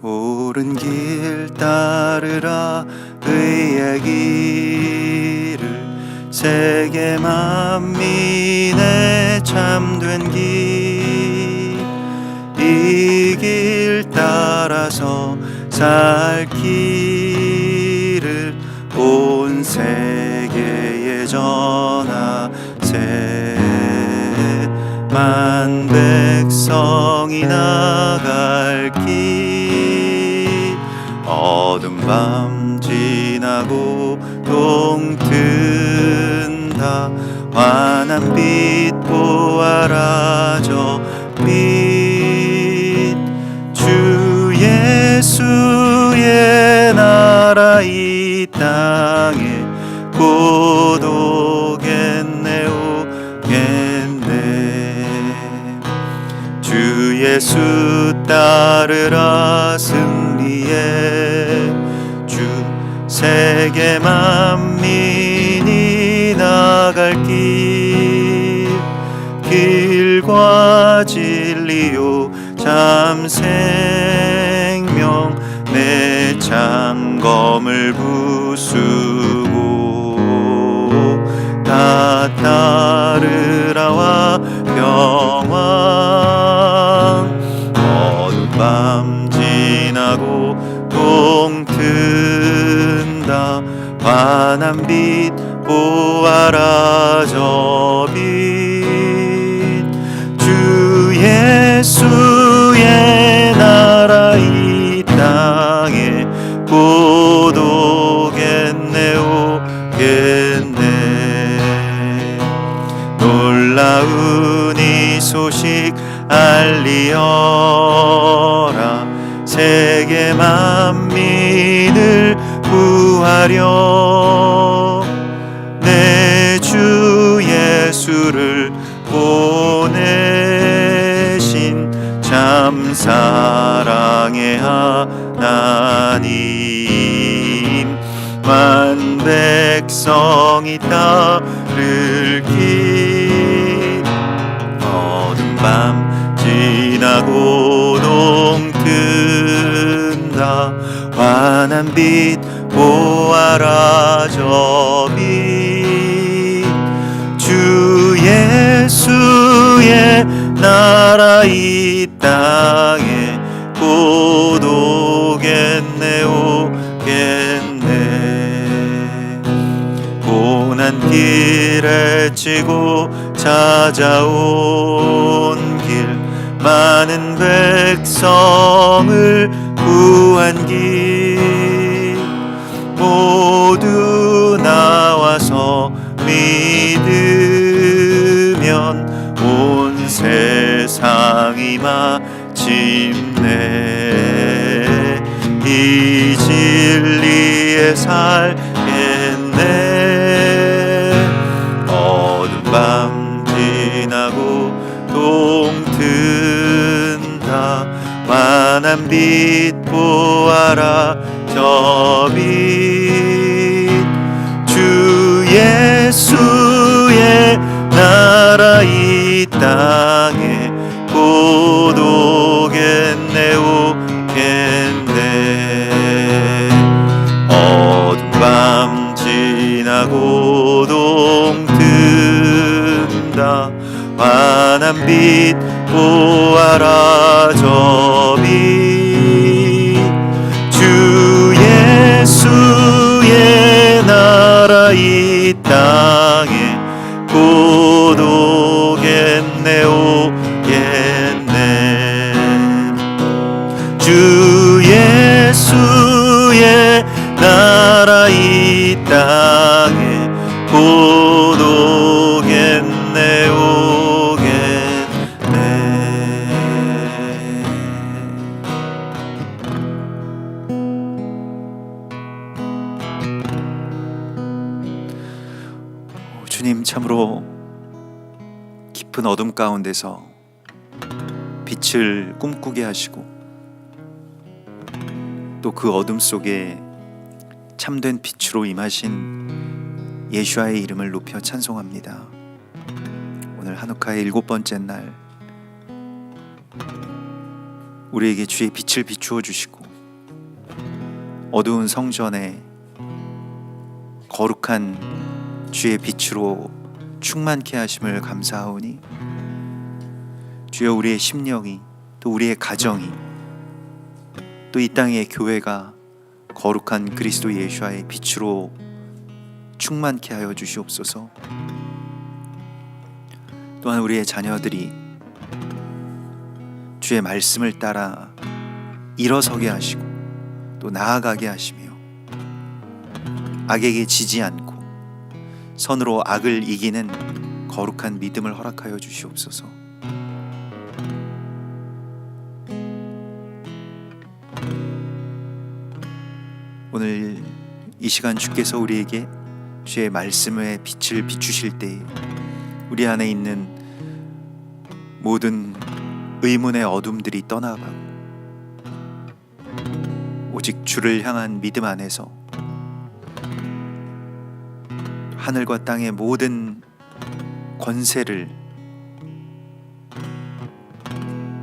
옳은 길 따르라 의의 길을 세계 만민의 참된 길, 이 길 따라서 살 길을 온 세계에 전하세. 만 백성이 나갈 길, 어둠 밤 지나고 동 튼다. 환한 빛 보아라 저 빛, 주 예수의 나라 이 땅에 곧 오겠네 오겠네. 주 예수 따르라 승리의 주, 세계 만민이 나갈 길, 길과 진리요 참 생명, 내 창검을 부수고 다 따르라와 평안. 어둠 밤 지나고 동 튼다. 환한 빛 보아라 저 빛, 주 예수의 나라 이 땅에 곧 오겠네 오겠네. 놀라운 이 소식 알리어라, 세계 만민을 구하려 내 주 예수를 보내신 참 사랑의 하나님. 만 백성이 따를 길, 어둠 밤 지나고 동 튼다. 환한 빛 보아라 저 빛, 주 예수의 나라 이 땅에 곧 오겠네 오겠네. 고난 길에 치고 찾아온 길, 많은 백성을 구한 길, 모두 나와서 믿으면 온 세상이 마침내 이 진리에 살겠네. 어둠 밤 지나고 동 튼다. 환한 빛 보아라 저 빛, 주 예수의 나라 이 땅에 곧 오겠네 오겠네. 어둠 밤 지나고 동 튼다. 환한 빛 보아라 저 빛, 주 예수의 나라 이 땅에 곧 오겠네 오겠네. 주 예수의 나라 이 땅에 곧 오겠네 오겠네. 주님, 참으로 깊은 어둠 가운데서 빛을 꿈꾸게 하시고 또 그 어둠 속에 참된 빛으로 임하신 예수와의 이름을 높여 찬송합니다. 오늘 하누카의 7번째 날 우리에게 주의 빛을 비추어 주시고 어두운 성전에 거룩한 주의 빛으로 충만케 하심을 감사하오니 주여, 우리의 심령이, 또 우리의 가정이, 또 이 땅의 교회가 거룩한 그리스도 예수와의 빛으로 충만케 하여 주시옵소서. 또한 우리의 자녀들이 주의 말씀을 따라 일어서게 하시고 또 나아가게 하시며 악에게 지지 않고 선으로 악을 이기는 거룩한 믿음을 허락하여 주시옵소서. 오늘 이 시간 주께서 우리에게 주의 말씀의 빛을 비추실 때에 우리 안에 있는 모든 의문의 어둠들이 떠나가고 오직 주를 향한 믿음 안에서 하늘과 땅의 모든 권세를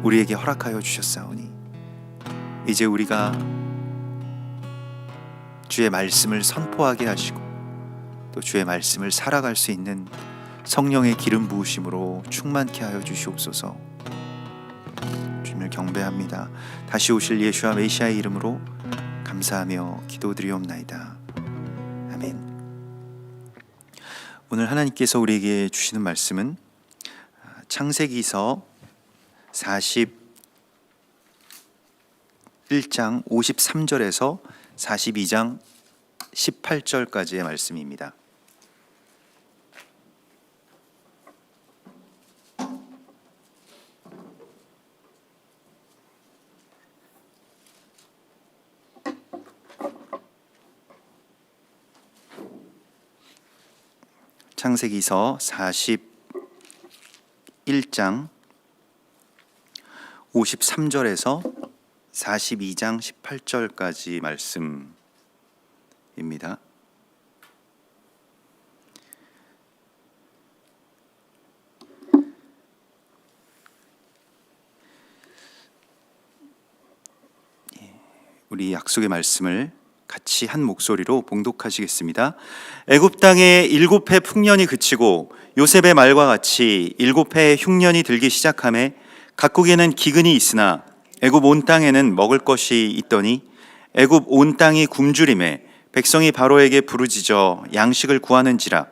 우리에게 허락하여 주셨사오니 이제 우리가 주의 말씀을 선포하게 하시고 또 주의 말씀을 살아갈 수 있는 성령의 기름 부으심으로 충만케 하여 주시옵소서. 주님을 경배합니다. 다시 오실 예수와 메시아의 이름으로 감사하며 기도드리옵나이다. 아멘. 오늘 하나님께서 우리에게 주시는 말씀은 창세기서 41장 53절에서 42장 18절까지의 말씀입니다. 창세기서 41장 53절에서 42장 18절까지 말씀입니다. 우리 약속의 말씀을 같이 한 목소리로 봉독하시겠습니다. 애굽 땅에 7해 풍년이 그치고 요셉의 말과 같이 7해의 흉년이 들기 시작하매 각국에는 기근이 있으나 애굽 온 땅에는 먹을 것이 있더니 애굽 온 땅이 굶주림에 백성이 바로에게 부르짖어 양식을 구하는지라.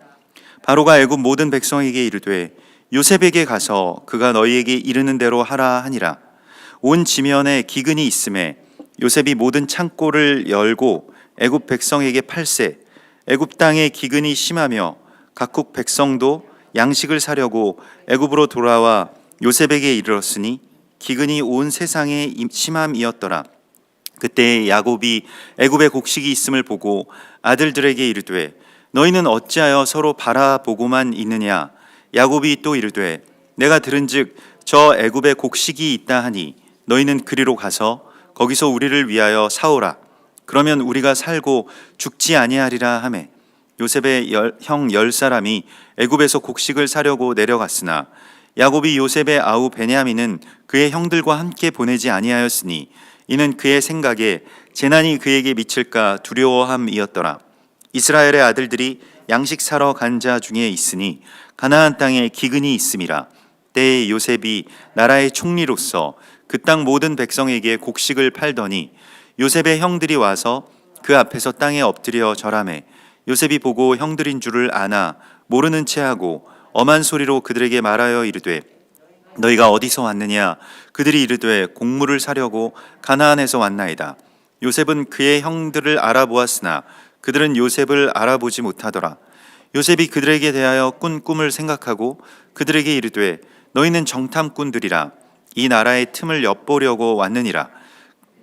바로가 애굽 모든 백성에게 이르되 요셉에게 가서 그가 너희에게 이르는 대로 하라 하니라. 온 지면에 기근이 있음에 요셉이 모든 창고를 열고 애굽 백성에게 팔세. 애굽 땅에 기근이 심하며 각국 백성도 양식을 사려고 애굽으로 돌아와 요셉에게 이르렀으니 기근이 온 세상에 심함이었더라. 그때 야곱이 애굽에 곡식이 있음을 보고 아들들에게 이르되 너희는 어찌하여 서로 바라보고만 있느냐. 야곱이 또 이르되 내가 들은즉 저 애굽에 곡식이 있다 하니 너희는 그리로 가서 거기서 우리를 위하여 사오라. 그러면 우리가 살고 죽지 아니하리라 하매 요셉의 형 10사람이 애굽에서 곡식을 사려고 내려갔으나 야곱이 요셉의 아우 베냐민은 그의 형들과 함께 보내지 아니하였으니 이는 그의 생각에 재난이 그에게 미칠까 두려워함이었더라. 이스라엘의 아들들이 양식 사러 간 자 중에 있으니 가나안 땅에 기근이 있음이라. 때에 요셉이 나라의 총리로서 그 땅 모든 백성에게 곡식을 팔더니 요셉의 형들이 와서 그 앞에서 땅에 엎드려 절하매 요셉이 보고 형들인 줄을 아나 모르는 체하고 엄한 소리로 그들에게 말하여 이르되 너희가 어디서 왔느냐. 그들이 이르되 곡물을 사려고 가나안에서 왔나이다. 요셉은 그의 형들을 알아보았으나 그들은 요셉을 알아보지 못하더라. 요셉이 그들에게 대하여 꾼 꿈을 생각하고 그들에게 이르되 너희는 정탐꾼들이라. 이 나라의 틈을 엿보려고 왔느니라.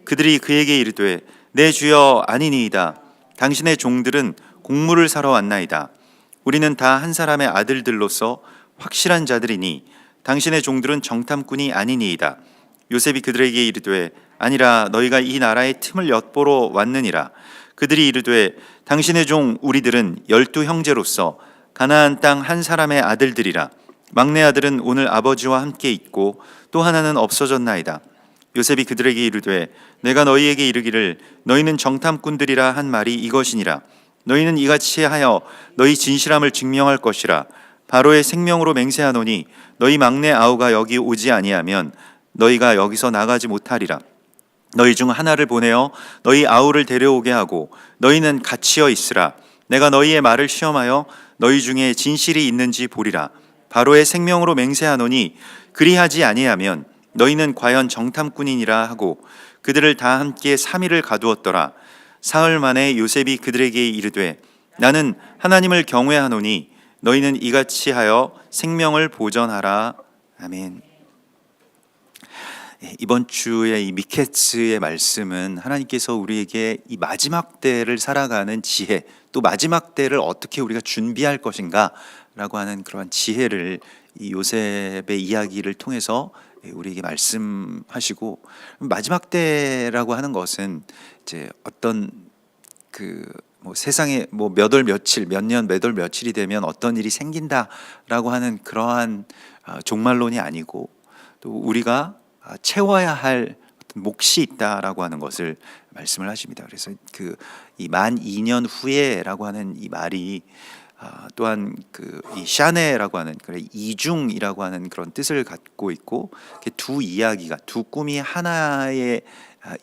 그들이 그에게 이르되 내 주여 아니니이다. 당신의 종들은 곡물을 사러 왔나이다. 우리는 다 한 사람의 아들들로서 확실한 자들이니 당신의 종들은 정탐꾼이 아니니이다. 요셉이 그들에게 이르되 아니라 너희가 이 나라의 틈을 엿보러 왔느니라. 그들이 이르되 당신의 종 우리들은 12 형제로서 가나안 땅 한 사람의 아들들이라. 막내 아들은 오늘 아버지와 함께 있고 또 하나는 없어졌나이다. 요셉이 그들에게 이르되 내가 너희에게 이르기를 너희는 정탐꾼들이라 한 말이 이것이니라. 너희는 이같이 하여 너희 진실함을 증명할 것이라. 바로의 생명으로 맹세하노니 너희 막내 아우가 여기 오지 아니하면 너희가 여기서 나가지 못하리라. 너희 중 하나를 보내어 너희 아우를 데려오게 하고 너희는 갇히어 있으라. 내가 너희의 말을 시험하여 너희 중에 진실이 있는지 보리라. 바로의 생명으로 맹세하노니 그리하지 아니하면 너희는 과연 정탐꾼이니라 하고 그들을 다 함께 3일을 가두었더라. 사흘 만에 요셉이 그들에게 이르되 나는 하나님을 경외하노니 너희는 이같이 하여 생명을 보전하라. 아멘. 이번 주의 이 미케스의 말씀은 하나님께서 우리에게 이 마지막 때를 살아가는 지혜, 또 마지막 때를 어떻게 우리가 준비할 것인가 라고 하는 그러한 지혜를 이 요셉의 이야기를 통해서 우리에게 말씀하시고, 마지막 때라고 하는 것은 이제 어떤 세상에 몇 월 며칠, 몇 년 몇 월 며칠이 되면 어떤 일이 생긴다라고 하는 그러한 종말론이 아니고, 또 우리가 채워야 할 어떤 몫이 있다라고 하는 것을 말씀을 하십니다. 그래서 이 만 2년 후에라고 하는 이 말이 또한 이 샤네라고 하는 이중이라고 하는 그런 뜻을 갖고 있고, 두 이야기가, 두 꿈이 하나의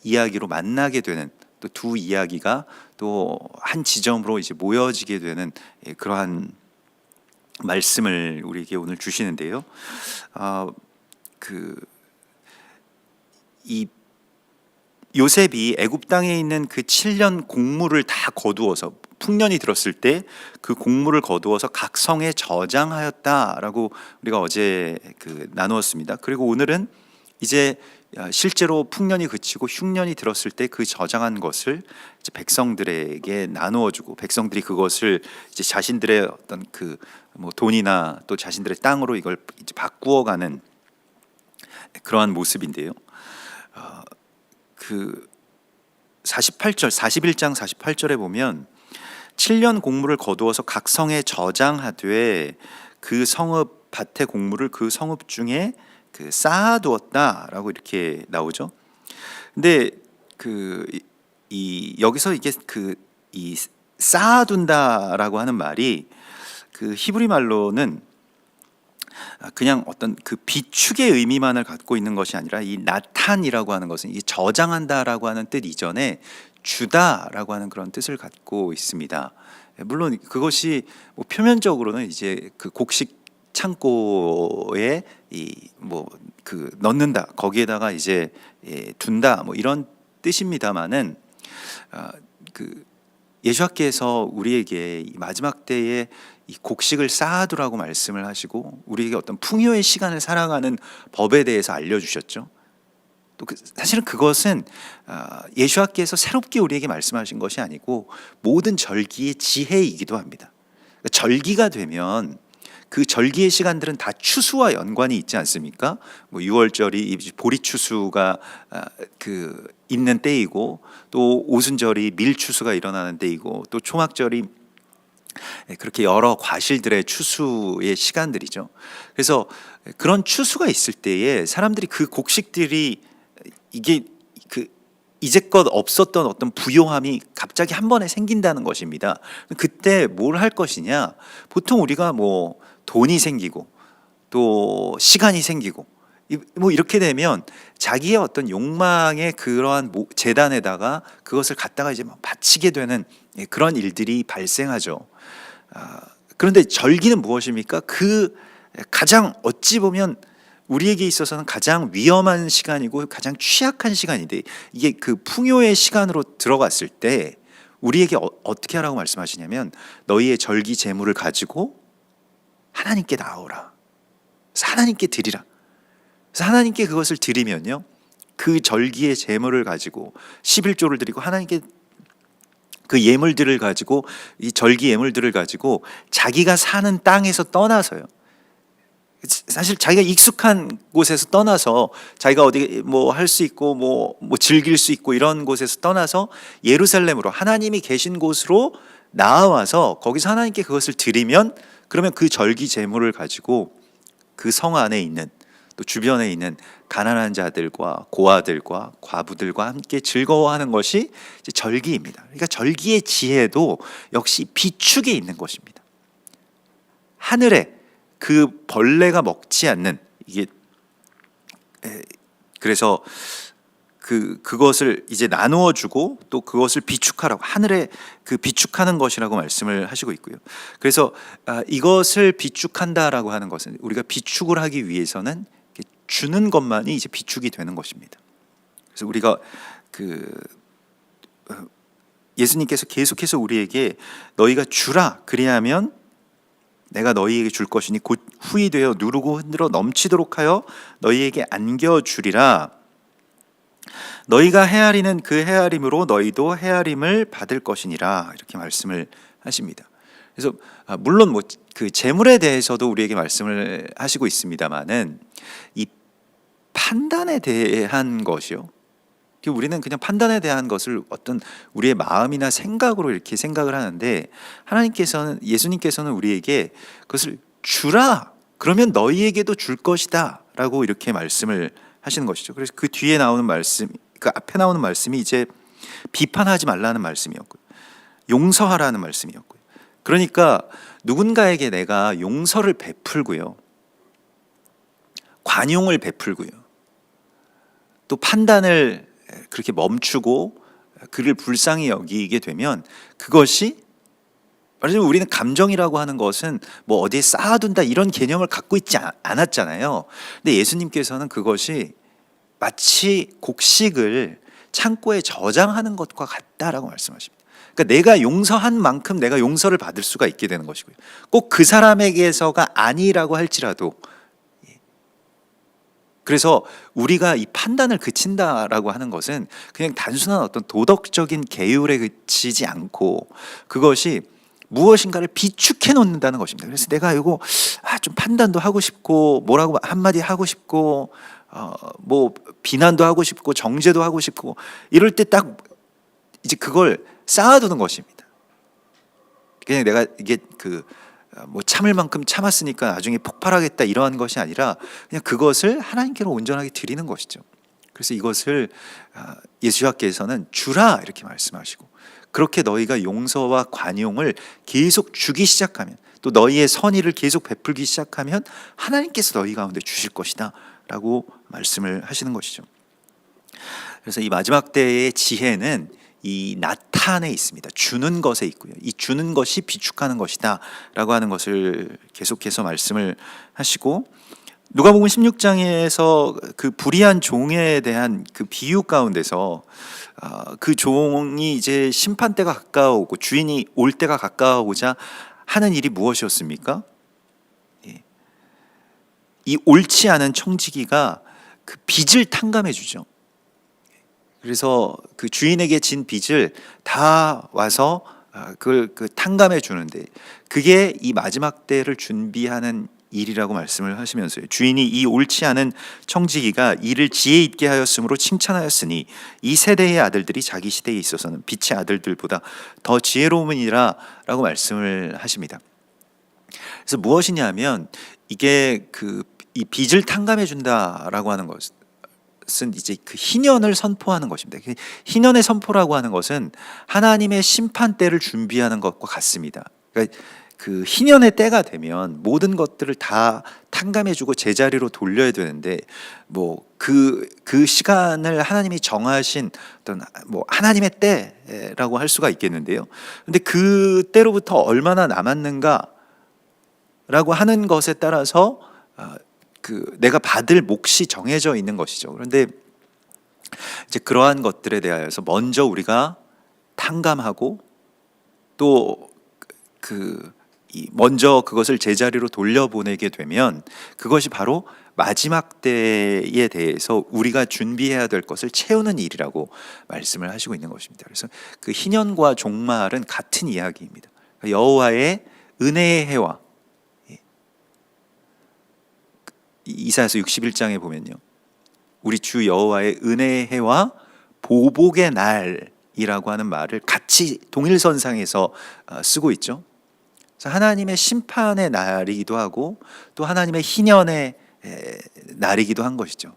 이야기로 만나게 되는, 또 두 이야기가 또 한 지점으로 이제 모여지게 되는 그러한 말씀을 우리에게 오늘 주시는데요. 이 요셉이 애굽 땅에 있는 그 7년 곡물을 다 거두어서, 풍년이 들었을 때 그 곡물을 거두어서 각 성에 저장하였다라고 우리가 어제 나누었습니다. 그리고 오늘은 이제 실제로 풍년이 그치고 흉년이 들었을 때 그 저장한 것을 이제 백성들에게 나누어주고, 백성들이 그것을 이제 자신들의 어떤 돈이나 또 자신들의 땅으로 이걸 이제 바꾸어가는 그러한 모습인데요. 41장 48절에 보면 7년 곡물을 거두어서 각 성에 저장하되 그 성읍 밭의 곡물을 그 성읍 중에 쌓아두었다라고 이렇게 나오죠. 근데 여기서 이게 이 쌓아둔다라고 하는 말이 히브리 말로는 그냥 어떤 비축의 의미만을 갖고 있는 것이 아니라, 이 나탄이라고 하는 것은 이 저장한다라고 하는 뜻 이전에 주다라고 하는 그런 뜻을 갖고 있습니다. 물론 그것이 표면적으로는 이제 곡식 창고에 넣는다, 거기에다가 이제 둔다, 이런 뜻입니다만은, 예수님께서 우리에게 이 마지막 때에 이 곡식을 쌓아두라고 말씀을 하시고, 우리에게 어떤 풍요의 시간을 살아가는 법에 대해서 알려주셨죠. 또 사실은 그것은 예수님께서 새롭게 우리에게 말씀하신 것이 아니고 모든 절기의 지혜이기도 합니다. 그러니까 절기가 되면 그 절기의 시간들은 다 추수와 연관이 있지 않습니까? 6월절이 보리 추수가 있는 때이고, 또 오순절이 밀 추수가 일어나는 때이고, 또 초막절이 그렇게 여러 과실들의 추수의 시간들이죠. 그래서 그런 추수가 있을 때에 사람들이 그 곡식들이 이게 이제껏 없었던 어떤 부요함이 갑자기 한 번에 생긴다는 것입니다. 그때 뭘 할 것이냐? 보통 우리가 돈이 생기고 또 시간이 생기고 이렇게 되면 자기의 어떤 욕망의 그러한 재단에다가 그것을 갖다가 이제 바치게 되는 그런 일들이 발생하죠. 그런데 절기는 무엇입니까? 가장 어찌 보면 우리에게 있어서는 가장 위험한 시간이고 가장 취약한 시간인데, 이게 풍요의 시간으로 들어갔을 때 우리에게 어떻게 하라고 말씀하시냐면, 너희의 절기 제물을 가지고 하나님께 나오라. 그래서 하나님께 드리라. 그래서 하나님께 그것을 드리면요, 그 절기의 제물을 가지고 11조를 드리고 하나님께 그 예물들을 가지고, 이 절기 예물들을 가지고 자기가 사는 땅에서 떠나서요, 사실 자기가 익숙한 곳에서 떠나서, 자기가 어디 할 수 있고 즐길 수 있고 이런 곳에서 떠나서 예루살렘으로, 하나님이 계신 곳으로 나와서 거기서 하나님께 그것을 드리면, 그러면 그 절기 제물을 가지고 그 성 안에 있는, 또 주변에 있는 가난한 자들과 고아들과 과부들과 함께 즐거워하는 것이 이제 절기입니다. 그러니까 절기의 지혜도 역시 비축에 있는 것입니다. 하늘에 그 벌레가 먹지 않는 이게 그래서 그것을 이제 나누어 주고 또 그것을 비축하라고 하늘에 그 비축하는 것이라고 말씀을 하시고 있고요. 그래서 이것을 비축한다라고 하는 것은 우리가 비축을 하기 위해서는 주는 것만이 이제 비축이 되는 것입니다. 그래서 우리가 예수님께서 계속해서 우리에게 너희가 주라 그리하면 내가 너희에게 줄 것이니 곧 후히 되어 누르고 흔들어 넘치도록 하여 너희에게 안겨 주리라. 너희가 헤아리는 그 헤아림으로 너희도 헤아림을 받을 것이니라. 이렇게 말씀을 하십니다. 그래서 물론 뭐 그 재물에 대해서도 우리에게 말씀을 하시고 있습니다만은 이 판단에 대한 것이요. 우리는 그냥 판단에 대한 것을 어떤 우리의 마음이나 생각으로 이렇게 생각을 하는데 하나님께서는 예수님께서는 우리에게 그것을 주라. 그러면 너희에게도 줄 것이다. 라고 이렇게 말씀을 하시는 것이죠. 그래서 그 뒤에 나오는 말씀, 그 앞에 나오는 말씀이 이제 비판하지 말라는 말씀이었고요. 용서하라는 말씀이었고요. 그러니까 누군가에게 내가 용서를 베풀고요. 관용을 베풀고요. 또 판단을 그렇게 멈추고 그를 불쌍히 여기게 되면 그것이 말하자면 우리는 감정이라고 하는 것은 뭐 어디에 쌓아둔다 이런 개념을 갖고 있지 않았잖아요. 근데 예수님께서는 그것이 마치 곡식을 창고에 저장하는 것과 같다라고 말씀하십니다. 그러니까 내가 용서한 만큼 내가 용서를 받을 수가 있게 되는 것이고요. 꼭 그 사람에게서가 아니라고 할지라도 그래서 우리가 이 판단을 그친다라고 하는 것은 그냥 단순한 어떤 도덕적인 계율에 그치지 않고 그것이 무엇인가를 비축해 놓는다는 것입니다. 그래서 내가 이거 좀 판단도 하고 싶고 뭐라고 한마디 하고 싶고 뭐 비난도 하고 싶고 정죄도 하고 싶고 이럴 때 딱 이제 그걸 쌓아두는 것입니다. 그냥 내가 이게 뭐 참을 만큼 참았으니까 나중에 폭발하겠다 이러한 것이 아니라 그냥 그것을 하나님께로 온전하게 드리는 것이죠. 그래서 이것을 예수님께서는 주라 이렇게 말씀하시고 그렇게 너희가 용서와 관용을 계속 주기 시작하면 또 너희의 선의를 계속 베풀기 시작하면 하나님께서 너희 가운데 주실 것이다 라고 말씀을 하시는 것이죠. 그래서 이 마지막 때의 지혜는 이 나탄에 있습니다. 주는 것에 있고요. 이 주는 것이 비축하는 것이다 라고 하는 것을 계속해서 말씀을 하시고 누가복음 16장에서 그 불의한 종에 대한 그 비유 가운데서 그 종이 이제 심판 때가 가까워오고 주인이 올 때가 가까워오자 하는 일이 무엇이었습니까? 이 옳지 않은 청지기가 그 빚을 탕감해 주죠. 그래서 그 주인에게 진 빚을 다 와서 그걸 탕감해 주는데 그게 이 마지막 때를 준비하는 일이라고 말씀을 하시면서요. 주인이 이 옳지 않은 청지기가 이를 지혜 있게 하였으므로 칭찬하였으니 이 세대의 아들들이 자기 시대에 있어서는 빛의 아들들보다 더 지혜로움이니라 라고 말씀을 하십니다. 그래서 무엇이냐면 이게 이 빚을 탕감해 준다라고 하는 것은 이제 그 희년을 선포하는 것입니다. 희년의 선포라고 하는 것은 하나님의 심판 때를 준비하는 것과 같습니다. 그러니까 그 희년의 때가 되면 모든 것들을 다 탕감해주고 제자리로 돌려야 되는데 뭐 그 시간을 하나님이 정하신 어떤 뭐 하나님의 때라고 할 수가 있겠는데요. 근데 그 때로부터 얼마나 남았는가라고 하는 것에 따라서 내가 받을 몫이 정해져 있는 것이죠. 그런데 이제 그러한 것들에 대하여서 먼저 우리가 탕감하고 또 먼저 그것을 제자리로 돌려보내게 되면 그것이 바로 마지막 때에 대해서 우리가 준비해야 될 것을 채우는 일이라고 말씀을 하시고 있는 것입니다. 그래서 그 희년과 종말은 같은 이야기입니다. 여호와의 은혜의 해와 이사야서 61장에 보면요. 우리 주 여호와의 은혜의 해와 보복의 날이라고 하는 말을 같이 동일선상에서 쓰고 있죠. 그래서 하나님의 심판의 날이기도 하고 또 하나님의 희년의 날이기도 한 것이죠.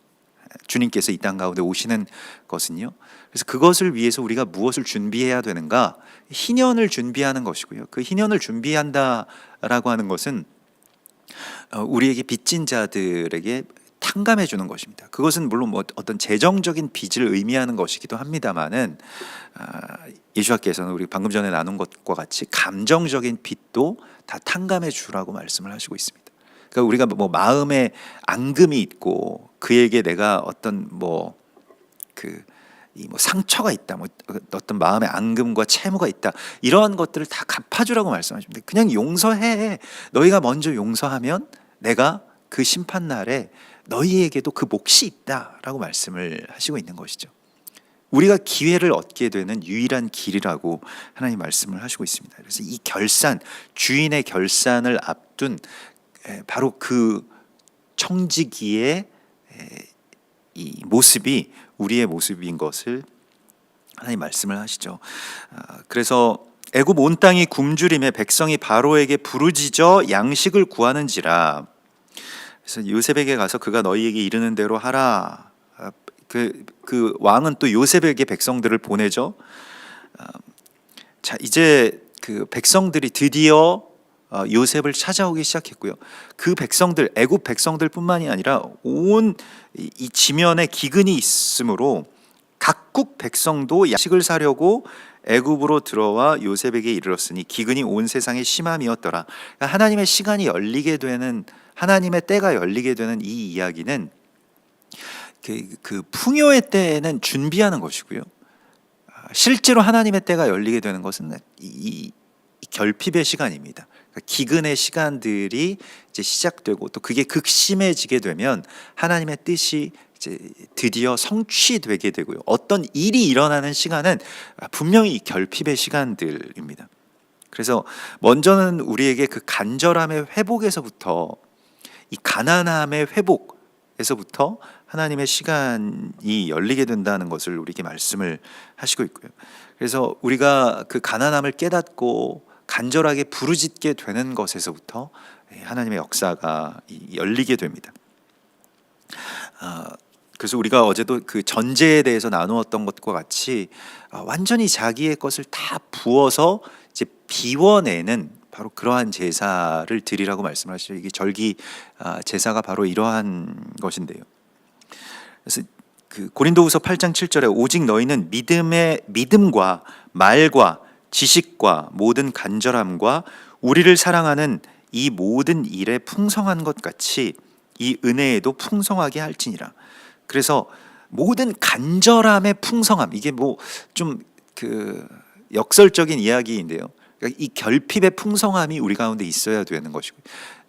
주님께서 이 땅 가운데 오시는 것은요. 그래서 그것을 위해서 우리가 무엇을 준비해야 되는가? 희년을 준비하는 것이고요. 그 희년을 준비한다라고 하는 것은 우리에게 빚진 자들에게 탕감해 주는 것입니다. 그것은 물론 뭐 어떤 재정적인 빚을 의미하는 것이기도 합니다만은 예수님께서는 우리 방금 전에 나눈 것과 같이 감정적인 빚도 다 탕감해 주라고 말씀을 하시고 있습니다. 그러니까 우리가 뭐 마음에 앙금이 있고 그에게 내가 어떤 뭐 상처가 있다, 뭐 어떤 마음의 앙금과 채무가 있다, 이러한 것들을 다 갚아주라고 말씀하십니다. 그냥 용서해. 너희가 먼저 용서하면 내가 그 심판 날에 너희에게도 그 몫이 있다라고 말씀을 하시고 있는 것이죠. 우리가 기회를 얻게 되는 유일한 길이라고 하나님 말씀을 하시고 있습니다. 그래서 이 결산, 주인의 결산을 앞둔 바로 그 청지기의 이 모습이 우리의 모습인 것을 하나님 말씀을 하시죠. 그래서 애굽 온 땅이 굶주림에 백성이 바로에게 부르짖어 양식을 구하는지라. 그래서 요셉에게 가서 그가 너희에게 이르는 대로 하라. 그 왕은 또 요셉에게 백성들을 보내죠. 자, 이제 그 백성들이 드디어 요셉을 찾아오기 시작했고요. 그 백성들, 애굽 백성들뿐만이 아니라 온 이 지면에 기근이 있으므로 각국 백성도 양식을 사려고 애굽으로 들어와 요셉에게 이르렀으니 기근이 온 세상에 심함이었더라. 그러니까 하나님의 시간이 열리게 되는, 하나님의 때가 열리게 되는 이 이야기는 그 풍요의 때에는 준비하는 것이고요. 실제로 하나님의 때가 열리게 되는 것은 이 결핍의 시간입니다. 그러니까 기근의 시간들이 이제 시작되고 또 그게 극심해지게 되면 하나님의 뜻이 이제 드디어 성취되게 되고요. 어떤 일이 일어나는 시간은 분명히 이 결핍의 시간들입니다. 그래서 먼저는 우리에게 그 간절함의 회복에서부터, 이 가난함의 회복에서부터 하나님의 시간이 열리게 된다는 것을 우리에게 말씀을 하시고 있고요. 그래서 우리가 그 가난함을 깨닫고 간절하게 부르짖게 되는 것에서부터 하나님의 역사가 열리게 됩니다. 그래서 우리가 어제도 그 전제에 대해서 나누었던 것과 같이 완전히 자기의 것을 다 부어서 이제 비워내는 바로 그러한 제사를 드리라고 말씀하시죠. 이게 절기 제사가 바로 이러한 것인데요. 그래서 그 고린도후서 8장 7절에 오직 너희는 믿음과 말과 지식과 모든 간절함과 우리를 사랑하는 이 모든 일에 풍성한 것 같이 이 은혜에도 풍성하게 할지니라. 그래서 모든 간절함의 풍성함, 이게 뭐 좀 그 역설적인 이야기인데요. 그러니까 이 결핍의 풍성함이 우리 가운데 있어야 되는 것이고,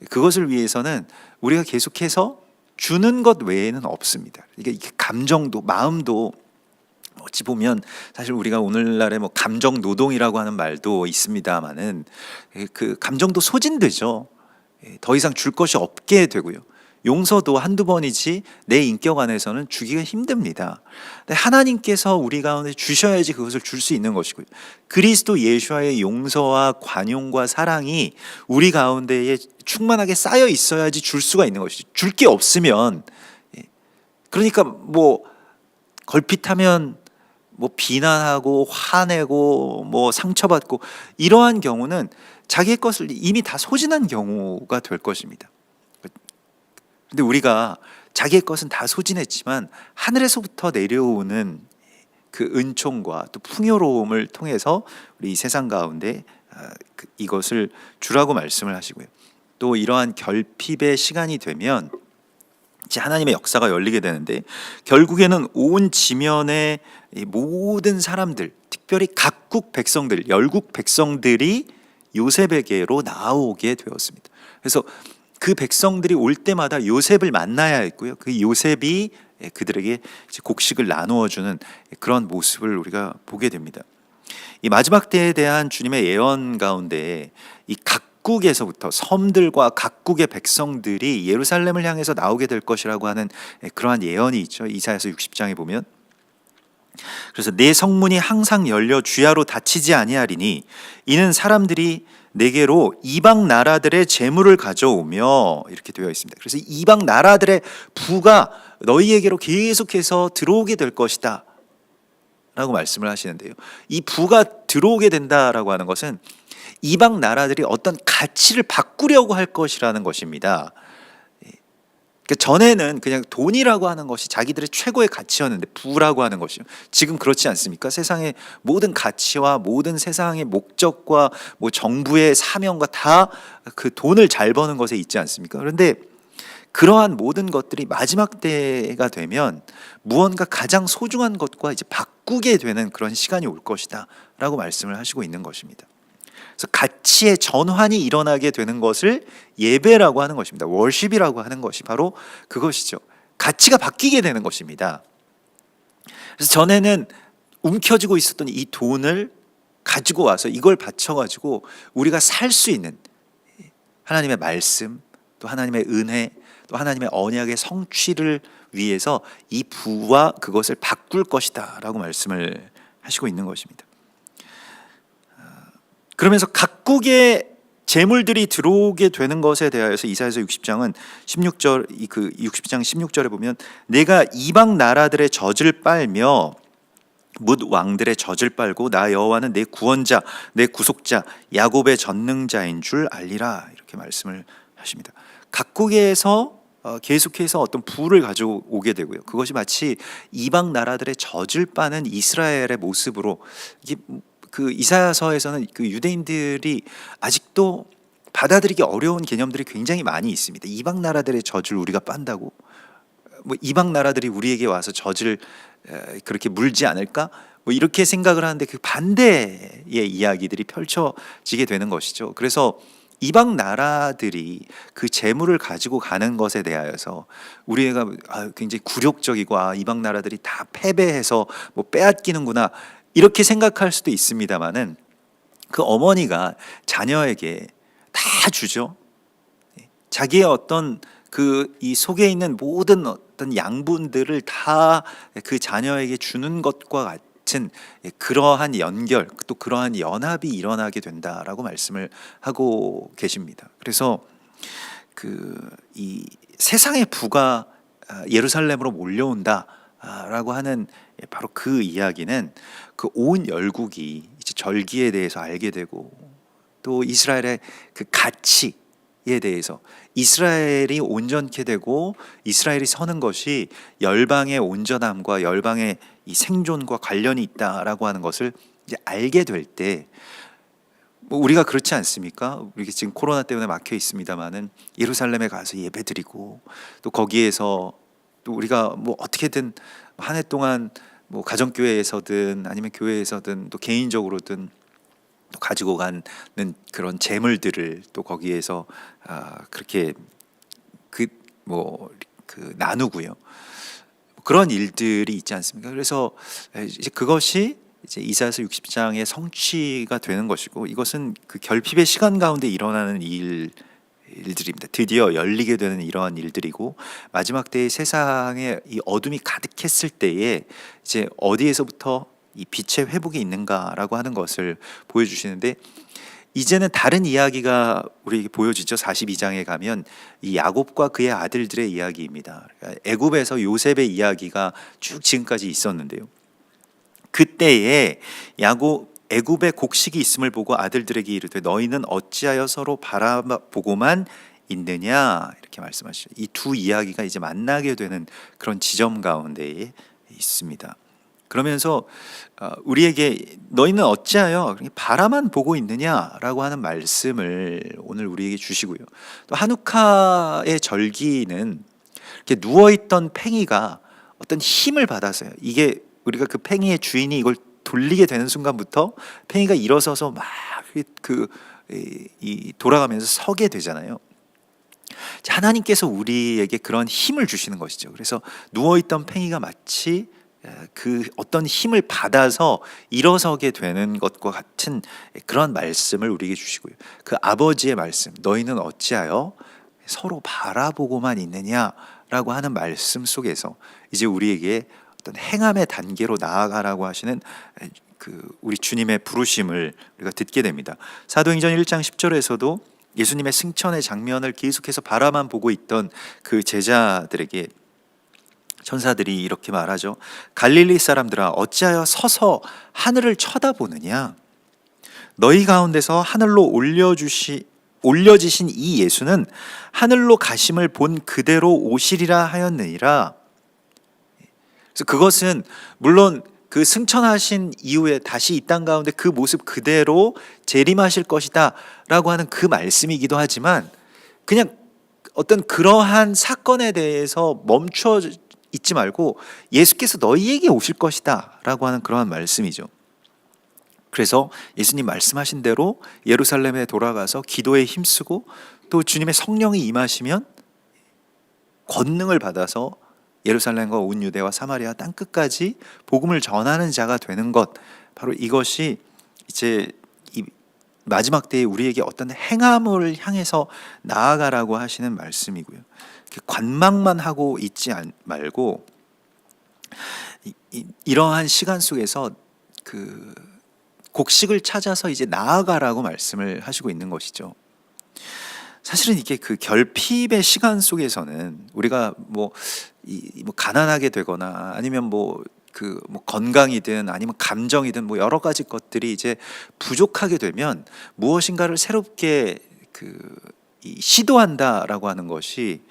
그것을 위해서는 우리가 계속해서 주는 것 외에는 없습니다. 이게 감정도 마음도 어찌 보면 사실 우리가 오늘날에 뭐 감정 노동이라고 하는 말도 있습니다만은 그 감정도 소진되죠. 더 이상 줄 것이 없게 되고요. 용서도 한두 번이지 내 인격 안에서는 주기가 힘듭니다. 근데 하나님께서 우리 가운데 주셔야지 그것을 줄 수 있는 것이고요. 그리스도 예수와의 용서와 관용과 사랑이 우리 가운데에 충만하게 쌓여 있어야지 줄 수가 있는 것이죠. 줄 게 없으면, 그러니까 뭐 걸핏하면 뭐 비난하고 화내고 뭐 상처받고 이러한 경우는 자기의 것을 이미 다 소진한 경우가 될 것입니다. 근데 우리가 자기의 것은 다 소진했지만 하늘에서부터 내려오는 그 은총과 또 풍요로움을 통해서 우리 이 세상 가운데 이것을 주라고 말씀을 하시고요. 또 이러한 결핍의 시간이 되면 이제 하나님의 역사가 열리게 되는데, 결국에는 온 지면의 모든 사람들, 특별히 각국 백성들, 열국 백성들이 요셉에게로 나오게 되었습니다. 그래서 그 백성들이 올 때마다 요셉을 만나야 했고요. 그 요셉이 그들에게 곡식을 나누어 주는 그런 모습을 우리가 보게 됩니다. 이 마지막 때에 대한 주님의 예언 가운데 이 각국에서부터 섬들과 각국의 백성들이 예루살렘을 향해서 나오게 될 것이라고 하는 그러한 예언이 있죠. 이사야서 60장에 보면. 그래서 내 성문이 항상 열려 주야로 닫히지 아니하리니 이는 사람들이 내게로 이방 나라들의 재물을 가져오며 이렇게 되어 있습니다. 그래서 이방 나라들의 부가 너희에게로 계속해서 들어오게 될 것이다 라고 말씀을 하시는데요. 이 부가 들어오게 된다라고 하는 것은 이방 나라들이 어떤 가치를 바꾸려고 할 것이라는 것입니다. 그러니까 전에는 그냥 돈이라고 하는 것이 자기들의 최고의 가치였는데, 부라고 하는 것이요, 지금 그렇지 않습니까? 세상의 모든 가치와 모든 세상의 목적과 뭐 정부의 사명과 다 그 돈을 잘 버는 것에 있지 않습니까? 그런데 그러한 모든 것들이 마지막 때가 되면 무언가 가장 소중한 것과 이제 바꾸게 되는 그런 시간이 올 것이다 라고 말씀을 하시고 있는 것입니다. 그래서 가치의 전환이 일어나게 되는 것을 예배라고 하는 것입니다. 월십이라고 하는 것이 바로 그것이죠. 가치가 바뀌게 되는 것입니다. 그래서 전에는 움켜쥐고 있었던 이 돈을 가지고 와서 이걸 바쳐가지고 우리가 살 수 있는 하나님의 말씀, 또 하나님의 은혜, 또 하나님의 언약의 성취를 위해서 이 부와 그것을 바꿀 것이다 라고 말씀을 하시고 있는 것입니다. 그러면서 각국의 재물들이 들어오게 되는 것에 대하여서 이사야서 60장은 16절, 그 60장 16절에 보면 내가 이방 나라들의 젖을 빨며 뭇 왕들의 젖을 빨고 나 여호와는 내 구원자, 내 구속자, 야곱의 전능자인 줄 알리라 이렇게 말씀을 하십니다. 각국에서 계속해서 어떤 부를 가져오게 되고요. 그것이 마치 이방 나라들의 젖을 빠는 이스라엘의 모습으로, 이게 그 이사야서에서는 그 유대인들이 아직도 받아들이기 어려운 개념들이 굉장히 많이 있습니다. 이방 나라들의 젖을 우리가 빤다고, 뭐 이방 나라들이 우리에게 와서 젖을 그렇게 물지 않을까? 뭐 이렇게 생각을 하는데 그 반대의 이야기들이 펼쳐지게 되는 것이죠. 그래서 이방 나라들이 그 재물을 가지고 가는 것에 대하여서 우리가 굉장히 굴욕적이고 이방 나라들이 다 패배해서 뭐 빼앗기는구나 이렇게 생각할 수도 있습니다만은, 그 어머니가 자녀에게 다 주죠. 자기의 어떤 그 이 속에 있는 모든 어떤 양분들을 다 그 자녀에게 주는 것과 같은 그러한 연결, 또 그러한 연합이 일어나게 된다라고 말씀을 하고 계십니다. 그래서 그 이 세상의 부가 예루살렘으로 몰려온다라고 하는 바로 그 이야기는 그 온 열국이 이제 절기에 대해서 알게 되고, 또 이스라엘의 그 가치에 대해서, 이스라엘이 온전케 되고 이스라엘이 서는 것이 열방의 온전함과 열방의 이 생존과 관련이 있다라고 하는 것을 이제 알게 될 때, 뭐 우리가 그렇지 않습니까? 우리 지금 코로나 때문에 막혀 있습니다만은 예루살렘에 가서 예배드리고, 또 거기에서 또 우리가 뭐 어떻게든 한 해 동안 뭐 가정교회에서든 아니면 교회에서든 또 개인적으로든 또 가지고 가는 그런 재물들을 또 거기에서 그렇게 그 나누고요. 그런 일들이 있지 않습니까? 그래서 이제 그것이 이제 이사야서 60장의 성취가 되는 것이고, 이것은 그 결핍의 시간 가운데 일어나는 일들입니다. 드디어 열리게 되는 이러한 일들이고, 마지막 때의 세상에 이 어둠이 가득했을 때에 이제 어디에서부터 이 빛의 회복이 있는가라고 하는 것을 보여주시는데, 이제는 다른 이야기가 우리에게 보여지죠. 42장에 가면 이 야곱과 그의 아들들의 이야기입니다. 그러니까 애굽에서 요셉의 이야기가 쭉 지금까지 있었는데요. 그때에 애굽의 곡식이 있음을 보고 아들들에게 이르되 너희는 어찌하여 서로 바라보고만 있느냐 이렇게 말씀하시죠. 이 두 이야기가 이제 만나게 되는 그런 지점 가운데에 있습니다. 그러면서 우리에게 너희는 어찌하여 바라만 보고 있느냐라고 하는 말씀을 오늘 우리에게 주시고요. 또 한우카의 절기는 이렇게 누워있던 팽이가 어떤 힘을 받아서요. 이게 우리가 그 팽이의 주인이 이걸 돌리게 되는 순간부터 팽이가 일어서서 막 돌아가면서 서게 되잖아요. 하나님께서 우리에게 그런 힘을 주시는 것이죠. 그래서 누워있던 팽이가 마치 그 어떤 힘을 받아서 일어서게 되는 것과 같은 그런 말씀을 우리에게 주시고요. 그 아버지의 말씀, 너희는 어찌하여 서로 바라보고만 있느냐라고 하는 말씀 속에서 이제 우리에게 어떤 행함의 단계로 나아가라고 하시는 우리 주님의 부르심을 우리가 듣게 됩니다. 사도행전 1장 10절에서도 예수님의 승천의 장면을 계속해서 바라만 보고 있던 그 제자들에게 천사들이 이렇게 말하죠. 갈릴리 사람들아 어찌하여 서서 하늘을 쳐다보느냐. 너희 가운데서 하늘로 올려지신 이 예수는 하늘로 가심을 본 그대로 오시리라 하였느니라. 그래서 그것은 물론 그 승천하신 이후에 다시 이 땅 가운데 그 모습 그대로 재림하실 것이다 라고 하는 그 말씀이기도 하지만, 그냥 어떤 그러한 사건에 대해서 멈춰 있지 말고 예수께서 너희에게 오실 것이다 라고 하는 그러한 말씀이죠. 그래서 예수님 말씀하신 대로 예루살렘에 돌아가서 기도에 힘쓰고 또 주님의 성령이 임하시면 권능을 받아서 예루살렘과 온 유대와 사마리아 땅끝까지 복음을 전하는 자가 되는 것, 바로 이것이 이제 이 마지막 때에 우리에게 어떤 행함을 향해서 나아가라고 하시는 말씀이고요. 관망만 하고 있지 말고 이러한 시간 속에서 그 곡식을 찾아서 이제 나아가라고 말씀을 하시고 있는 것이죠. 사실은 이게 그 결핍의 시간 속에서는 우리가 뭐 가난하게 되거나 아니면 뭐 건강이든 아니면 감정이든 뭐 여러 가지 것들이 이제 부족하게 되면 무엇인가를 새롭게 시도한다라고 하는 것이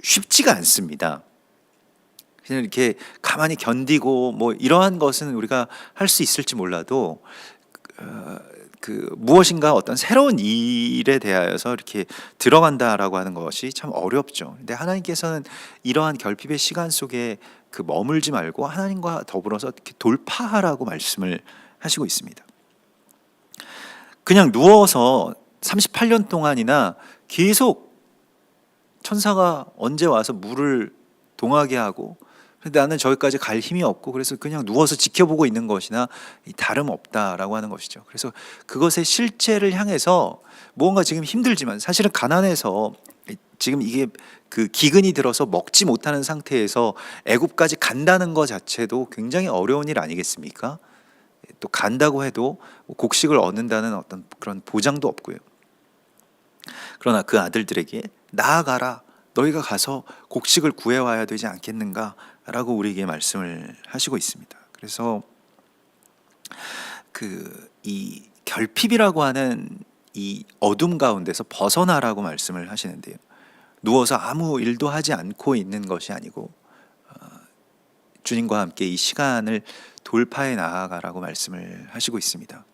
쉽지가 않습니다. 그냥 이렇게 가만히 견디고 뭐 이러한 것은 우리가 할 수 있을지 몰라도 무엇인가 어떤 새로운 일에 대하여서 이렇게 들어간다라고 하는 것이 참 어렵죠. 근데 하나님께서는 이러한 결핍의 시간 속에 머물지 말고 하나님과 더불어서 이렇게 돌파하라고 말씀을 하시고 있습니다. 그냥 누워서 38년 동안이나 계속 천사가 언제 와서 물을 동하게 하고, 근데 나는 저기까지 갈 힘이 없고 그래서 그냥 누워서 지켜보고 있는 것이나 다름없다라고 하는 것이죠. 그래서 그것의 실체를 향해서 무언가 지금 힘들지만, 사실은 가난해서 지금 이게 기근이 들어서 먹지 못하는 상태에서 애굽까지 간다는 것 자체도 굉장히 어려운 일 아니겠습니까? 또 간다고 해도 곡식을 얻는다는 어떤 그런 보장도 없고요. 그러나 그 아들들에게 나아가라, 너희가 가서 곡식을 구해와야 되지 않겠는가 라고 우리에게 말씀을 하시고 있습니다. 그래서 이 결핍이라고 하는 이 어둠 가운데서 벗어나라고 말씀을 하시는데요, 누워서 아무 일도 하지 않고 있는 것이 아니고 주님과 함께 이 시간을 돌파해 나아가라고 말씀을 하시고 있습니다.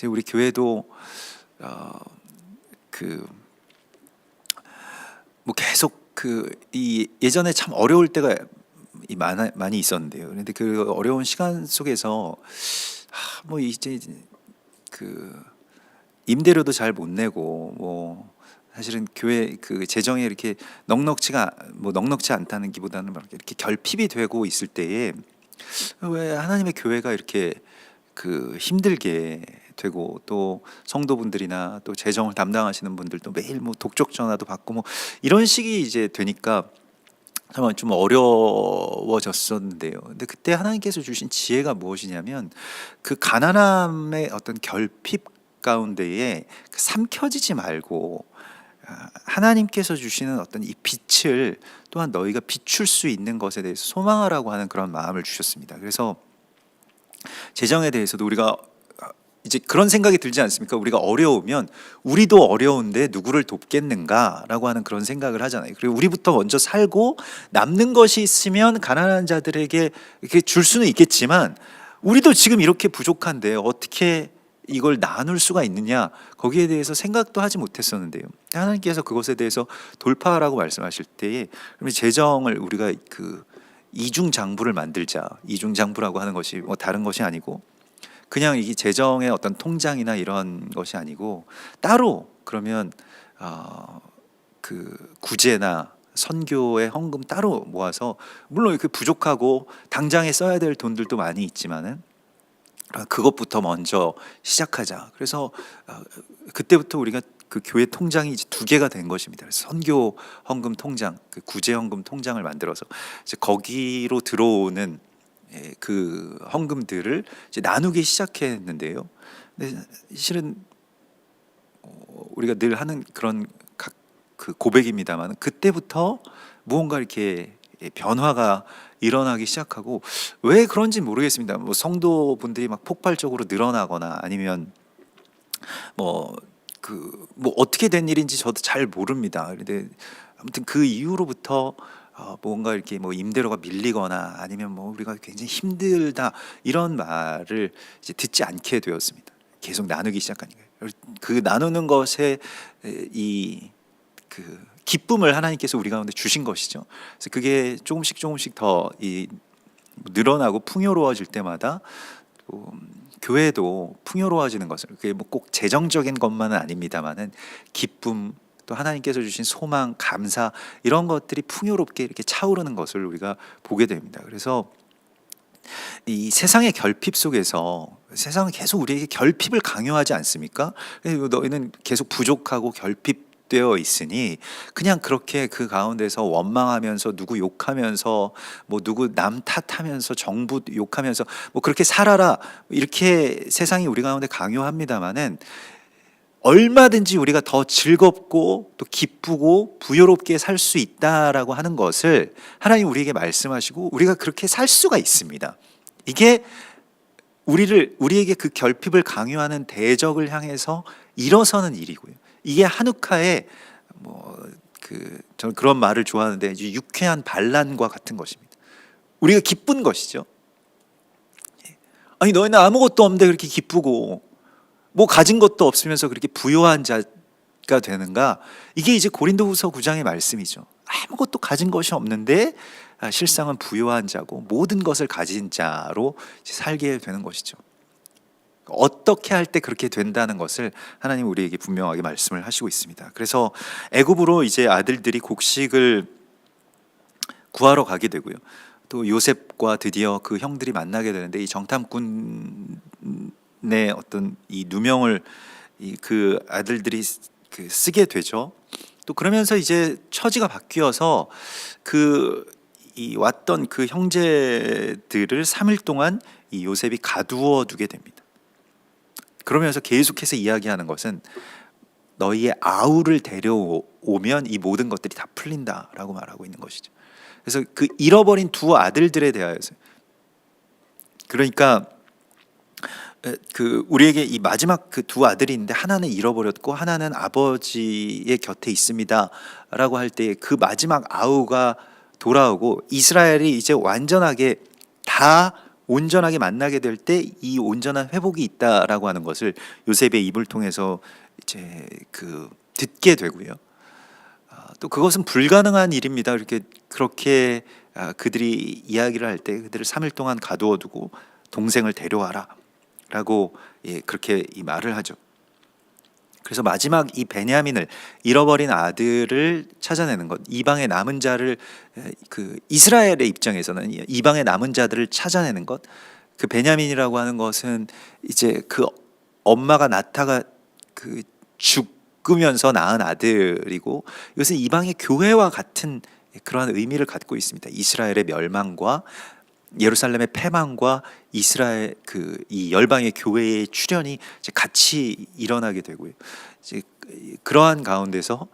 우리 교회도 뭐 계속 이 예전에 참 어려울 때가 많이 있었는데요. 그런데 그 어려운 시간 속에서 뭐 이제 임대료도 잘 못 내고 뭐 사실은 교회 재정에 이렇게 넉넉치 않다는 기보다는 이렇게 결핍이 되고 있을 때에 왜 하나님의 교회가 이렇게 힘들게 되고, 또 성도분들이나 또 재정을 담당하시는 분들도 매일 뭐 독촉 전화도 받고 뭐 이런 식이 이제 되니까 정말 좀 어려워졌었는데요. 근데 그때 하나님께서 주신 지혜가 무엇이냐면 가난함의 어떤 결핍 가운데에 삼켜지지 말고 하나님께서 주시는 어떤 이 빛을 또한 너희가 비출 수 있는 것에 대해서 소망하라고 하는 그런 마음을 주셨습니다. 그래서 재정에 대해서도 우리가 이제 그런 생각이 들지 않습니까? 우리가 어려우면 우리도 어려운데 누구를 돕겠는가라고 하는 그런 생각을 하잖아요. 그리고 우리부터 먼저 살고 남는 것이 있으면 가난한 자들에게 이렇게 줄 수는 있겠지만 우리도 지금 이렇게 부족한데 어떻게 이걸 나눌 수가 있느냐, 거기에 대해서 생각도 하지 못했었는데요. 하나님께서 그것에 대해서 돌파하라고 말씀하실 때에 그러면 재정을 우리가 이중장부를 만들자. 이중장부라고 하는 것이 뭐 다른 것이 아니고 그냥 이 재정의 어떤 통장이나 이런 것이 아니고 따로 그러면 구제나 선교의 헌금 따로 모아서, 물론 이렇게 부족하고 당장에 써야 될 돈들도 많이 있지만은 그것부터 먼저 시작하자. 그래서 그때부터 우리가 교회 통장이 이제 2개가 된 것입니다. 그래서 선교 헌금 통장, 구제 헌금 통장을 만들어서 이제 거기로 들어오는 그 헌금들을 이제 나누기 시작했는데요. 근데 실은 우리가 늘 하는 그런 그 고백입니다만 그때부터 무언가 이렇게 변화가 일어나기 시작하고 왜 그런지 모르겠습니다. 뭐 성도분들이 막 폭발적으로 늘어나거나 아니면 뭐 뭐 어떻게 된 일인지 저도 잘 모릅니다. 그런데 아무튼 그 이후로부터 뭔가 이렇게 뭐 임대료가 밀리거나 아니면 뭐 우리가 굉장히 힘들다 이런 말을 이제 듣지 않게 되었습니다. 계속 나누기 시작하니까요. 그 나누는 것에 이 그 기쁨을 하나님께서 우리 가운데 주신 것이죠. 그래서 그게 조금씩 더 늘어나고 풍요로워질 때마다 또 교회도 풍요로워지는 것을 그게 뭐 꼭 재정적인 것만은 아닙니다만은 기쁨 또 하나님께서 주신 소망, 감사 이런 것들이 풍요롭게 이렇게 차오르는 것을 우리가 보게 됩니다. 그래서 이 세상의 결핍 속에서 세상은 계속 우리에게 결핍을 강요하지 않습니까? 그래서 너희는 계속 부족하고 결핍되어 있으니 그냥 그렇게 그 가운데서 원망하면서 누구 욕하면서 뭐 누구 남 탓하면서 정부 욕하면서 뭐 그렇게 살아라 이렇게 세상이 우리 가운데 강요합니다마는 얼마든지 우리가 더 즐겁고 또 기쁘고 부요롭게 살 수 있다라고 하는 것을 하나님 우리에게 말씀하시고 우리가 그렇게 살 수가 있습니다. 이게 우리에게 그 결핍을 강요하는 대적을 향해서 일어서는 일이고요. 이게 한우카의 저는 그런 말을 좋아하는데 유쾌한 반란과 같은 것입니다. 우리가 기쁜 것이죠. 아니 너희는 아무것도 없는데 그렇게 기쁘고 뭐 가진 것도 없으면서 그렇게 부요한 자가 되는가? 이게 이제 고린도후서 9장의 말씀이죠. 아무것도 가진 것이 없는데 실상은 부요한 자고 모든 것을 가진 자로 살게 되는 것이죠. 어떻게 할 때 그렇게 된다는 것을 하나님 우리에게 분명하게 말씀을 하시고 있습니다. 그래서 애굽으로 이제 아들들이 곡식을 구하러 가게 되고요. 또 요셉과 드디어 그 형들이 만나게 되는데 이 정탐꾼의 어떤 이 누명을 그 아들들이 쓰게 되죠. 또 그러면서 이제 처지가 바뀌어서 왔던 그 형제들을 3일 동안 이 요셉이 가두어 두게 됩니다. 그러면서 계속해서 이야기하는 것은 너희의 아우를 데려오면 이 모든 것들이 다 풀린다라고 말하고 있는 것이죠. 그래서 그 잃어버린 두 아들들에 대하여서 그러니까 우리에게 이 마지막 그 두 아들이 있는데 하나는 잃어버렸고 하나는 아버지의 곁에 있습니다라고 할 때 그 마지막 아우가 돌아오고 이스라엘이 이제 완전하게 다 온전하게 만나게 될 때 이 온전한 회복이 있다라고 하는 것을 요셉의 입을 통해서 이제 듣게 되고요. 또 그것은 불가능한 일입니다. 그렇게 그들이 이야기를 할 때 그들을 3일 동안 가두어 두고 동생을 데려와라라고 그렇게 이 말을 하죠. 그래서 마지막 이 베냐민을 잃어버린 아들을 찾아내는 것, 이방의 남은 자를 이스라엘의 입장에서는 이방의 남은 자들을 찾아내는 것, 그 베냐민이라고 하는 것은 이제 그 엄마가 나타가 죽으면서 낳은 아들이고 이것은 이방의 교회와 같은 그러한 의미를 갖고 있습니다. 이스라엘의 멸망과 예루살렘의 패망과 이스라엘 이 열방의 교회의 출현이 이제 같이 일어나게 되고요. 이제 그러한 가운데서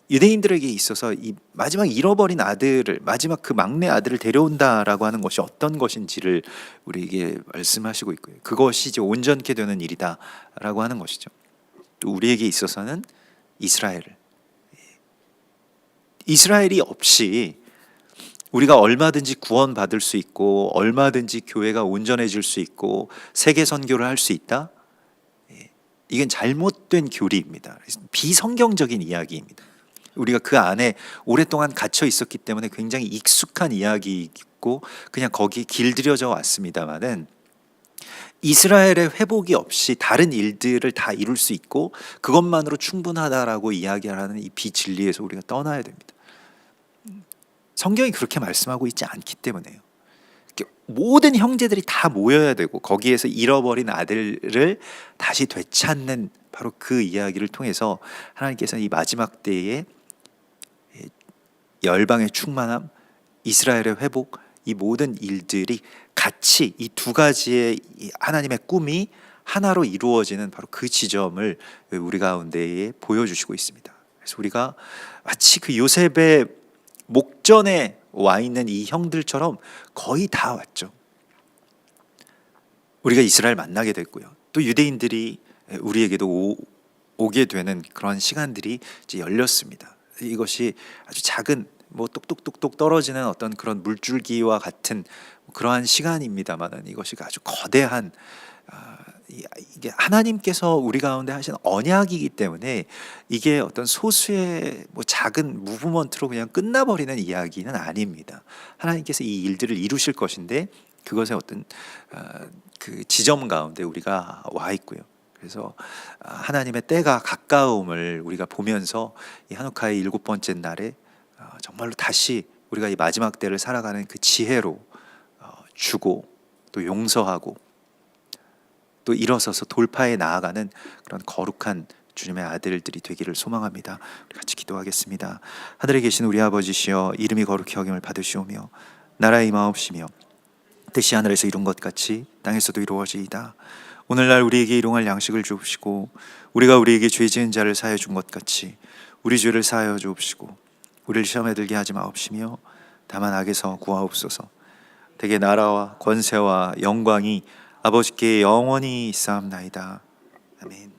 유대인들에게 있어서 이 마지막 잃어버린 아들을 마지막 그 막내 아들을 데려온다라고 하는 것이 어떤 것인지를 우리에게 말씀하시고 있고요. 그것이 이제 온전케 되는 일이다라고 하는 것이죠. 또 우리에게 있어서는 이스라엘이 없이 우리가 얼마든지 구원받을 수 있고 얼마든지 교회가 온전해질 수 있고 세계 선교를 할 수 있다. 이건 잘못된 교리입니다. 비성경적인 이야기입니다. 우리가 그 안에 오랫동안 갇혀 있었기 때문에 굉장히 익숙한 이야기이고 그냥 거기 길들여져 왔습니다만은 이스라엘의 회복이 없이 다른 일들을 다 이룰 수 있고 그것만으로 충분하다라고 이야기하는 이 비진리에서 우리가 떠나야 됩니다. 성경이 그렇게 말씀하고 있지 않기 때문에요. 모든 형제들이 다 모여야 되고 거기에서 잃어버린 아들을 다시 되찾는 바로 그 이야기를 통해서 하나님께서는 이 마지막 때에 열방의 충만함, 이스라엘의 회복, 이 모든 일들이 같이 이 두 가지의 이 하나님의 꿈이 하나로 이루어지는 바로 그 지점을 우리 가운데에 보여주시고 있습니다. 그래서 우리가 마치 그 요셉의 목전에 와 있는 이 형들처럼 거의 다 왔죠. 우리가 이스라엘 만나게 됐고요. 또 유대인들이 우리에게도 오게 되는 그런 시간들이 이제 열렸습니다. 이것이 아주 작은 뭐 똑똑똑똑 떨어지는 어떤 그런 물줄기와 같은 그러한 시간입니다만은 이것이 아주 거대한 이게 하나님께서 우리 가운데 하신 언약이기 때문에 이게 어떤 소수의 뭐 작은 무브먼트로 그냥 끝나버리는 이야기는 아닙니다. 하나님께서 이 일들을 이루실 것인데 그것의 어떤 그 지점 가운데 우리가 와 있고요. 그래서 하나님의 때가 가까움을 우리가 보면서 이 하누카의 7번째 날에 정말로 다시 우리가 이 마지막 때를 살아가는 그 지혜로 주고 또 용서하고 또 일어서서 돌파해 나아가는 그런 거룩한 주님의 아들들이 되기를 소망합니다. 우리 같이 기도하겠습니다. 하늘에 계신 우리 아버지시여, 이름이 거룩히 여김을 받으시오며 나라의 임하옵시며 뜻이 하늘에서 이룬 것 같이 땅에서도 이루어지이다. 오늘날 우리에게 일용할 양식을 주옵시고 우리가 우리에게 죄 지은 자를 사하여 준 것 같이 우리 죄를 사하여 주옵시고 우리를 시험에 들게 하지 마옵시며 다만 악에서 구하옵소서. 대개 나라와 권세와 영광이 아버지께 영원히 있사옵나이다. 아멘.